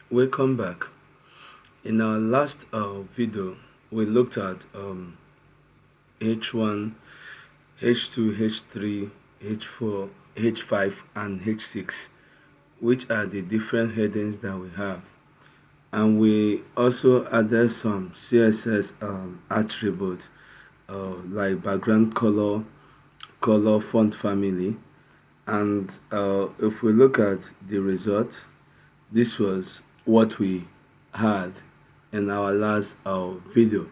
Welcome back. In our last video, we looked at H1, H2, H3, H4, H5, and H6, which are the different headings that we have. And we also added some CSS attributes like background color, color font family. And if we look at the result, this was what we had in our last video.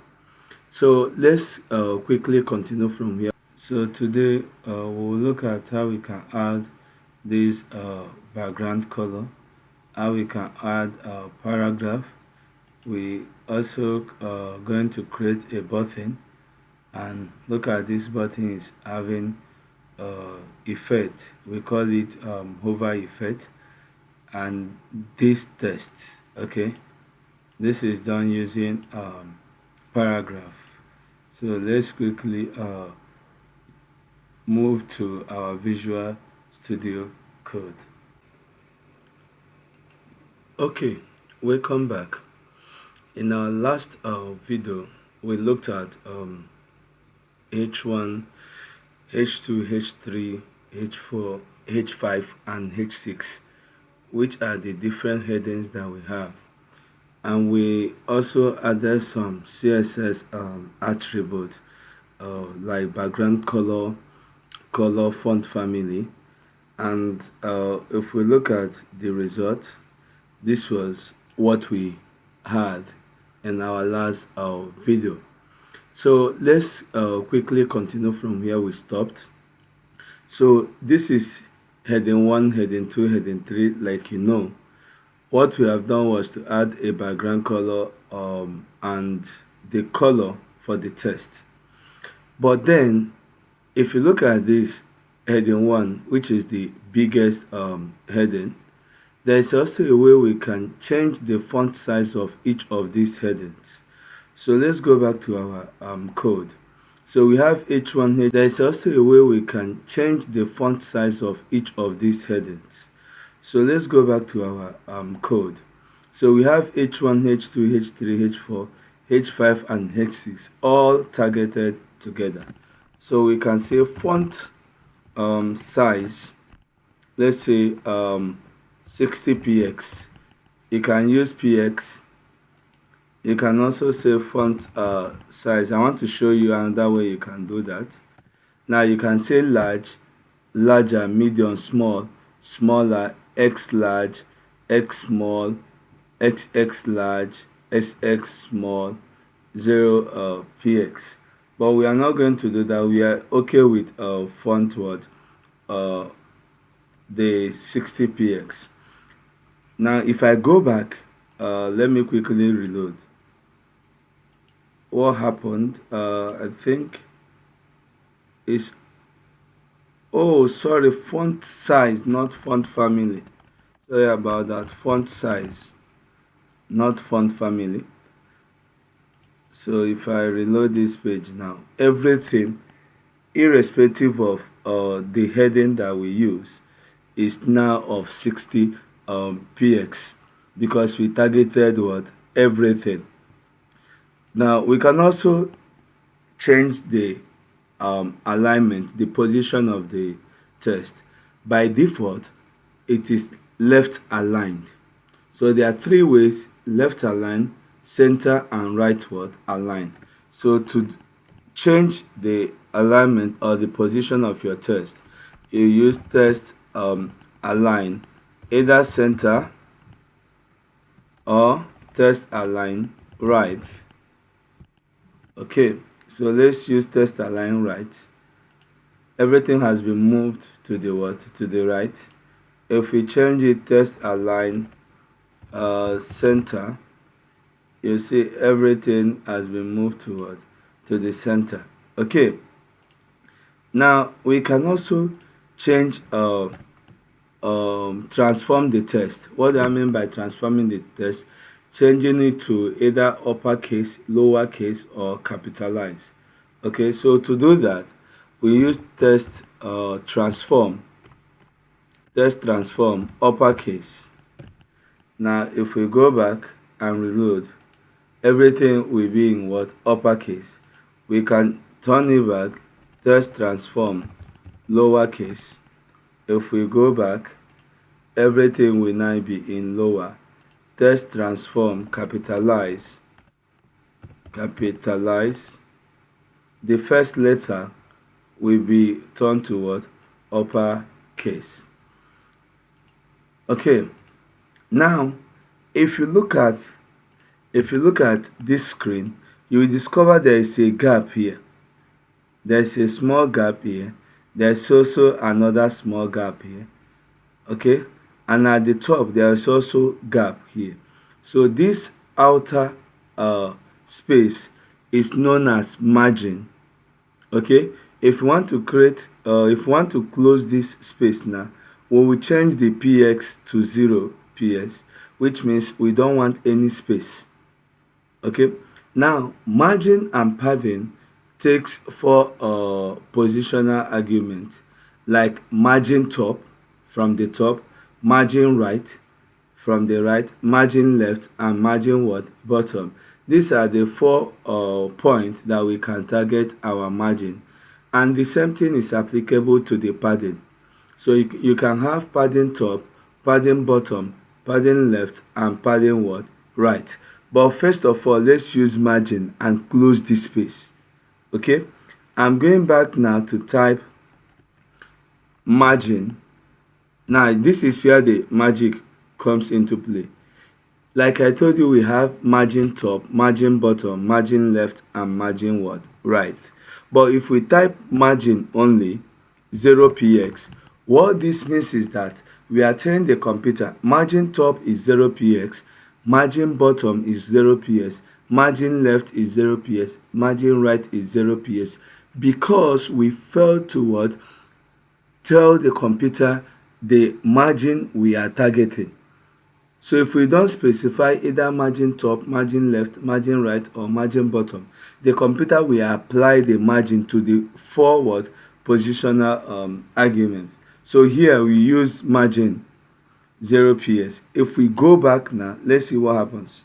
So let's quickly continue from here. So today we'll look at how we can add this background color, how we can add a paragraph. We also going to create a button, and look at this button is having effect. We call it hover effect, and this text. Okay, this is done using paragraph. So let's quickly move to our Visual Studio Code. Okay, welcome back. In our last video, we looked at H1, H2, H3, H4, H5, and H6, which are the different headings that we have. And we also added some CSS attributes like background color, color font family. And if we look at the result, this was what we had in our last video. So let's quickly continue from where we stopped. So this is heading 1, heading 2, heading 3, like you know. What we have done was to add a background color and the color for the text. But then, if you look at this heading 1, which is the biggest heading, there is also a way we can change the font size of each of these headings. So let's go back to our code. So we have H1. There is also a way we can change the font size of each of these headings. So let's go back to our code. So we have H1, H2, H3, H4, H5, and H6 all targeted together. So we can say font size, let's say 60 px. You can use px. You can also say font size. I want to show you another way you can do that. Now you can say large, larger, medium, small, smaller, x large, x small, xx large, xx small, 0 px. But we are not going to do that. We are okay with font word the 60 px. Now if I go back, let me quickly reload. What happened, I think is, oh sorry, font size, not font family. Sorry about that. Font size, not font family. So if I reload this page now, everything irrespective of the heading that we use is now of 60 px, because we targeted what, everything. Now we can also change the alignment, the position of the text. By default, it is left aligned. So there are three ways: left align, center, and rightward align. So to change the alignment or the position of your text, you use text align, either center or text align right. Okay, so let's use text align right. Everything has been moved to the what, to the right. If we change it text align center, you see everything has been moved to what, to the center. Okay, now we can also change transform the text. What do I mean by transforming the text? Changing it to either uppercase, lowercase, or capitalize. Okay, so to do that, we use text transform uppercase. Now if we go back and reload, everything will be in what? Uppercase. We can turn it back, test transform lowercase. If we go back, everything will now be in lower. Test transform capitalize. The first letter will be turned to what? Uppercase. Okay, now if you look at this screen, you will discover there is a gap here. There is a small gap here. There is also another small gap here. Okay, and at the top there is also gap here. So this outer space is known as margin. Okay, if you want to close this space now, we will change the px to 0 ps, which means we don't want any space. Okay, now margin and padding takes 4 positional arguments, like margin top from the top, margin right from the right, margin left, and margin what? Bottom. These are the 4 points that we can target our margin, and the same thing is applicable to the padding. So you can have padding top, padding bottom, padding left, and padding what? Right. But first of all, let's use margin and close this space. Okay, I'm going back now to type margin. Now this is where the magic comes into play. Like I told you, we have margin top, margin bottom, margin left, and margin what? Right. But if we type margin only 0 px, what this means is that we are telling the computer margin top is 0 px, margin bottom is 0 ps, margin left is 0 ps, margin right is 0 ps, because we failed to what? Tell the computer the margin we are targeting. So if we don't specify either margin top, margin left, margin right, or margin bottom, the computer will apply the margin to the forward positional argument. So here we use margin 0 ps. If we go back now, let's see what happens.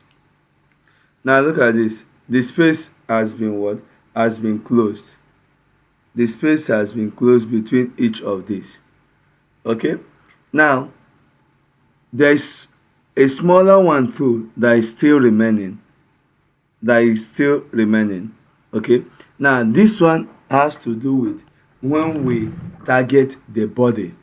Now look at this. The space has been what? Has been closed. The space has been closed between each of these. Okay, now there is a smaller one too that is still remaining. Okay, now this one has to do with when we target the body.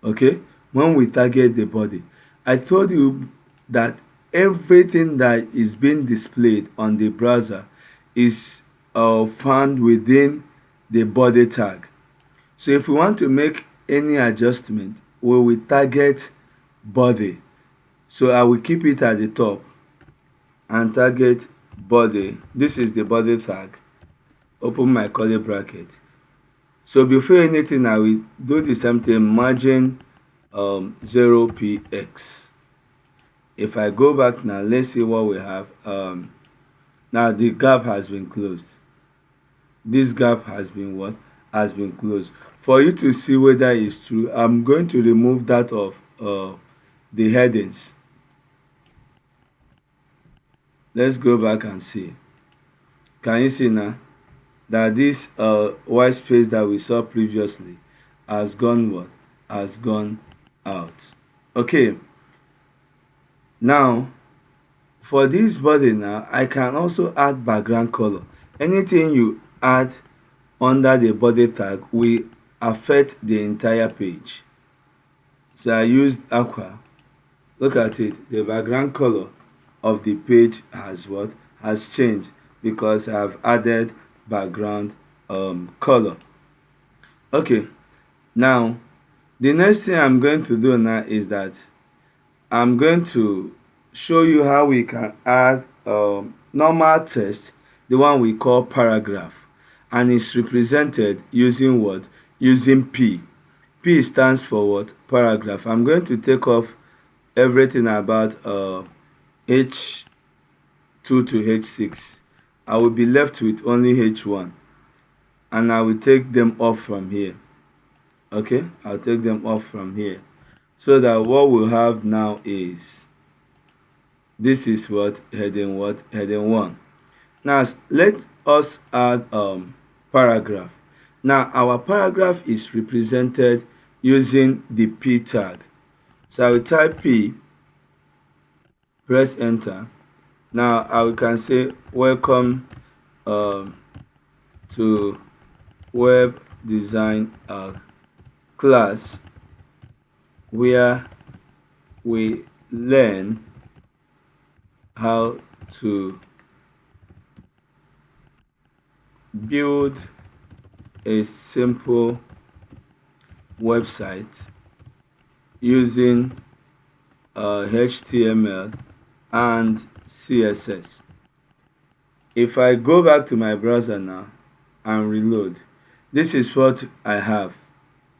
Okay, when we target the body, I told you that everything that is being displayed on the browser is found within the body tag. So if we want to make any adjustment, we will target body. So I will keep it at the top and target body. This is the body tag. Open my curly bracket. So before anything, I will do the same thing, margin 0 px. If I go back now, let's see what we have. Now the gap has been closed. This gap has been what? Has been closed. For you to see whether it's true, I'm going to remove that of the headings. Let's go back and see. Can you see now that this white space that we saw previously has gone what? Has gone out. Okay, now for this body now, I can also add background color. Anything you add under the body tag will affect the entire page. So I used aqua. Look at it, the background color of the page has what? Has changed because I have added background color. Okay, now the next thing I'm going to do now is that I'm going to show you how we can add normal text, the one we call paragraph, and it's represented using what? Using P. P stands for what? Paragraph. I'm going to take off everything about H2 to H6. I will be left with only H1, and I will take them off from here. Okay, I'll take them off from here, so that what we'll have now is This is what? Heading 1. Now let us add paragraph. Now our paragraph is represented using the P tag. So I will type P, press enter. Now I can say welcome to web design class, where we learn how to build a simple website using HTML and CSS. If I go back to my browser now and reload, this is what I have.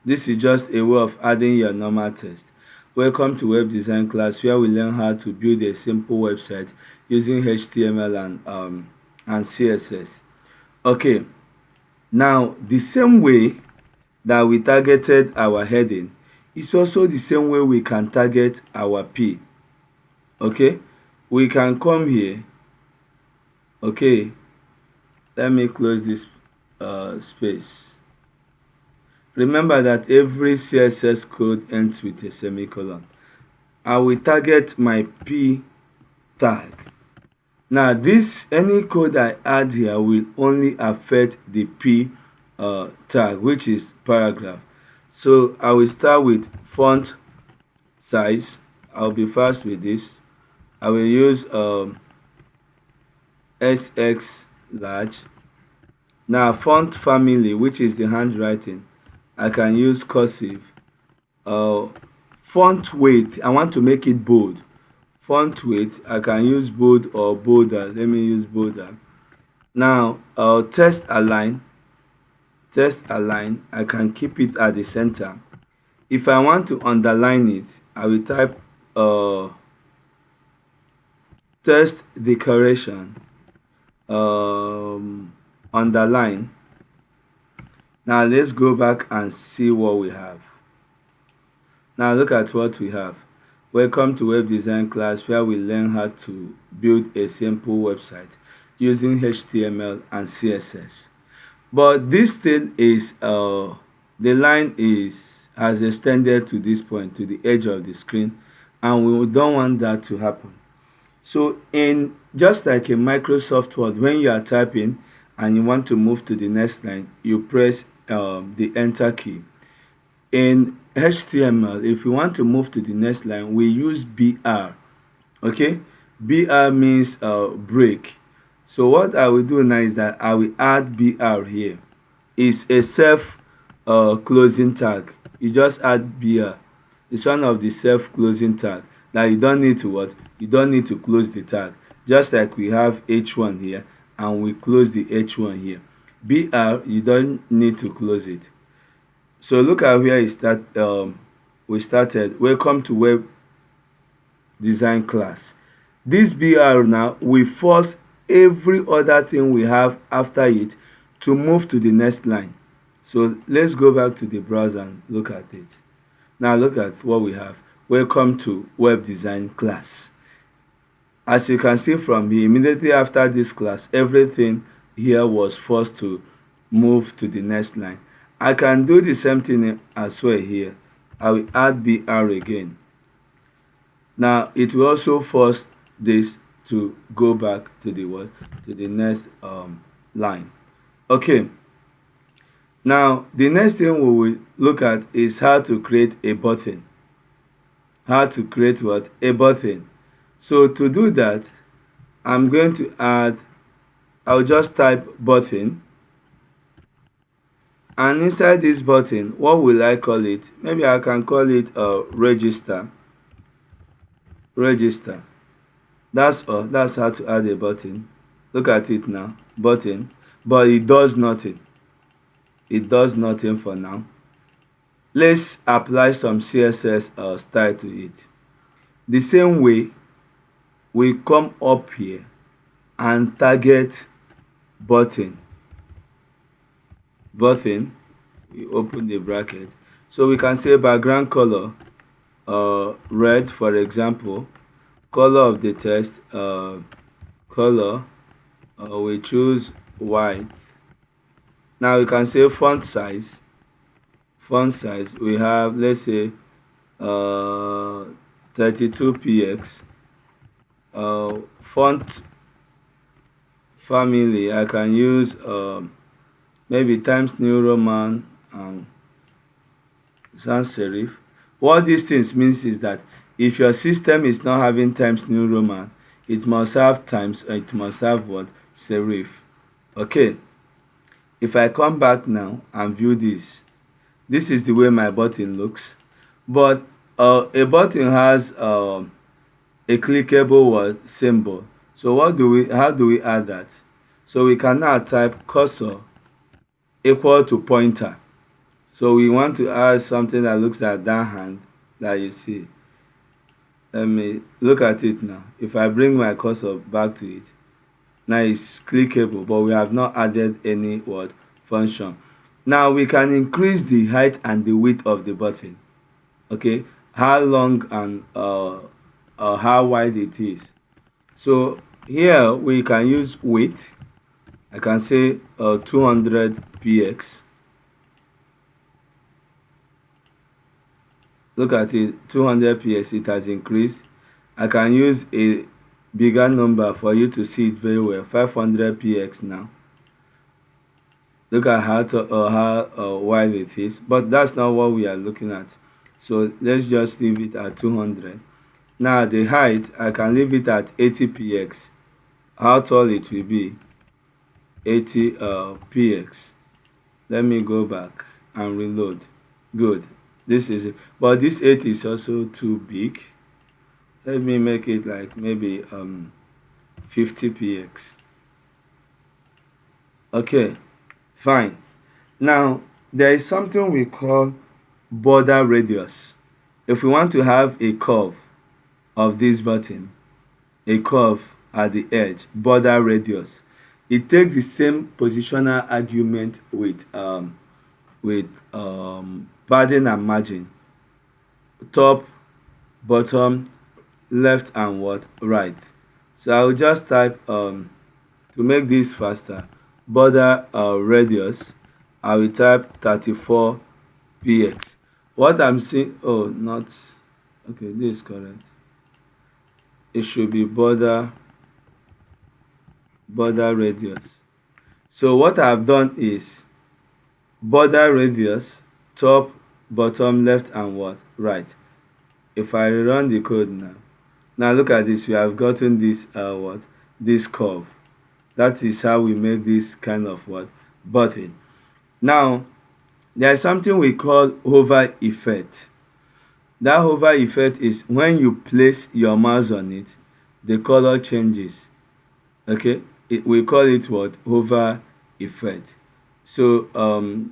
This is just a way of adding your normal text. Welcome to web design class, where we learn how to build a simple website using HTML and CSS. Okay, now the same way that we targeted our heading is also the same way we can target our P. Okay, we can come here. Okay, let me close this space. Remember that every CSS code ends with a semicolon. I will target my P tag. Now this, any code I add here will only affect the P tag, which is paragraph. So I will start with font size. I'll be fast with this. I will use SX large. Now font family, which is the handwriting, I can use cursive. Font weight, I want to make it bold. Font weight, I can use bold or bolder. Let me use bolder. Now text align, I can keep it at the center. If I want to underline it, I will type text decoration underline. Now let's go back and see what we have. Now look at what we have. Welcome to web design class, where we learn how to build a simple website using HTML and CSS. But this thing is the line has extended to this point, to the edge of the screen, and we don't want that to happen. So in just like in Microsoft Word, when you are typing and you want to move to the next line, you press the enter key. In HTML, if you want to move to the next line, we use BR. Okay, BR means break. So what I will do now is that I will add BR here. It's a self closing tag. You just add BR. It's one of the self closing tag. Now you don't need to what? You don't need to close the tag. Just like we have H1 here and we close the H1 here. BR, you don't need to close it. So look at where we started. Welcome to web design class. This BR now will force every other thing we have after it to move to the next line. So let's go back to the browser and look at it. Now look at what we have. Welcome to web design class. As you can see from here, immediately after this class, everything here was forced to move to the next line. I can do the same thing as well here. I will add BR again. Now it will also force this to go back to the what? To the next line. Okay. Now the next thing we will look at is how to create a button. How to create what? A button. So to do that, I'm going to add, I'll just type button. And inside this button, what will I call it? Maybe I can call it register. Register. That's all. That's how to add a button. Look at it now. Button. But it does nothing. It does nothing for now. Let's apply some CSS style to it. The same way, we come up here and target button. Button, we open the bracket. So we can say background color red, for example. color of the text, color, we choose white. Now we can say font size. Font size, we have, let's say, 32 px. Font family, I can use maybe Times New Roman and sans serif. What these things means is that if your system is not having Times New Roman, it must have times, it must have what? Serif. Okay, if I come back now and view this, this is the way my button looks. But a button has a clickable word symbol. So how do we add that? So we can now type cursor equal to pointer. So we want to add something that looks like that hand that you see. Let me look at it now. If I bring my cursor back to it, now it's clickable, but we have not added any word function. Now we can increase the height and the width of the button. Okay, how long and how wide it is. So here we can use width. I can say 200 px. Look at it, 200 px, it has increased. I can use a bigger number for you to see it very well, 500 px now. Look at how wide it is, but that's not what we are looking at. So let's just leave it at 200. Now the height, I can leave it at 80 px. How tall it will be? 80 px. Let me go back and reload. Good. This is it. But this 80 is also too big. Let me make it like maybe 50 px. Okay, fine. Now there is something we call border radius. If we want to have a curve of this button, a curve at the edge, border radius, it takes the same positional argument with padding and margin, top, bottom, left and what? Right. So I will just type to make this faster, border radius, I will type 34 px. What I'm seeing, oh, not okay, this is correct. It should be border radius. So what I've done is border radius, top, bottom, left and what? Right. If I run the code now look at this, we have gotten this this curve. That is how we make this kind of what? Button. Now there is something we call hover effect. That hover effect is when you place your mouse on it, the color changes. Okay, we call it what? Hover effect. So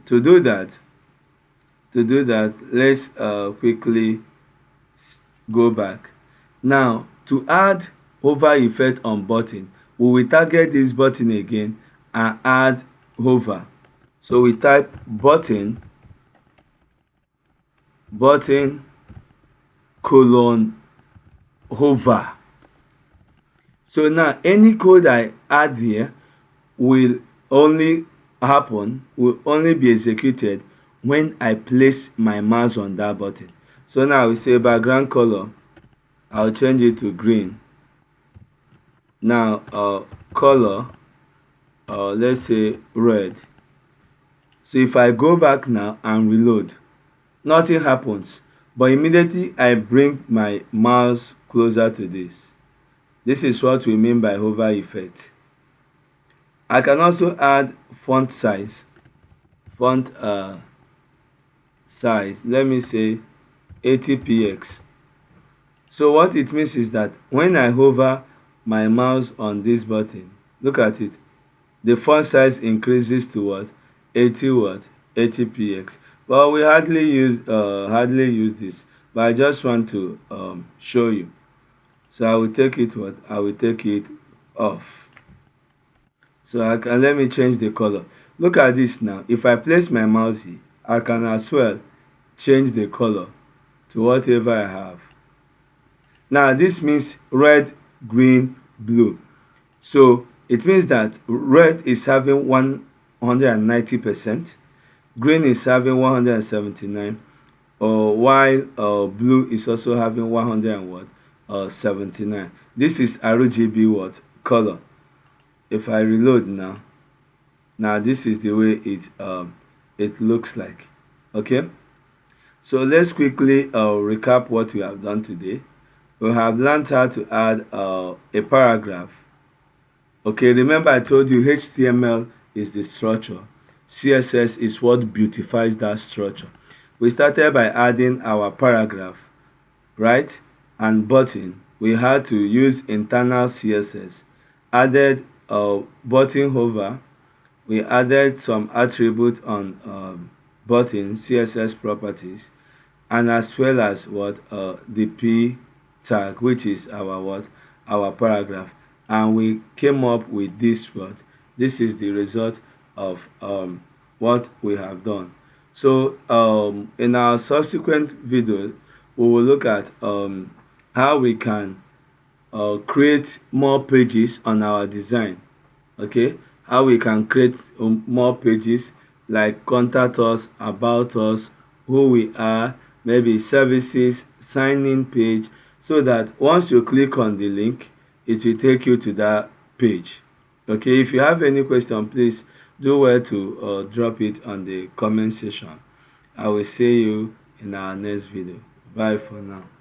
to do that, let's quickly go back. Now to add hover effect on button, we will target this button again and add hover. So we type button colon hover. So now any code I add here will only be executed when I place my mouse on that button. So now we say background color, I'll change it to green. Now color, let's say red. So if I go back now and reload, nothing happens, but immediately I bring my mouse closer to this. This is what we mean by hover effect. I can also add font size. Size, let me say 80 px. So what it means is that when I hover my mouse on this button, look at it, the font size increases to what? 80 px. But we hardly use this, but I just want to show you. So I will take it off. So let me change the color. Look at this now. If I place my mouse here, I can as well change the color to whatever I have. Now this means red, green, blue. So it means that red is having 190%, green is having 179, or while blue is also having 179. This is RGB what color. If I reload now this is the way it looks like. Okay, so let's quickly recap what we have done today. We have learned how to add a paragraph. Okay, remember I told you HTML is the structure, CSS is what beautifies that structure. We started by adding our paragraph, right, and button. We had to use internal CSS, added button hover, we added some attributes on button CSS properties, and as well as what the p tag, which is our paragraph, and we came up with this word. This is the result of what we have done. So in our subsequent videos we will look at how we can create more pages on our design. Okay, how we can create more pages like contact us, about us, who we are, maybe services, sign in page, so that once you click on the link it will take you to that page. Okay, if you have any question, please do well to drop it on the comment section. I will see you in our next video. Bye for now.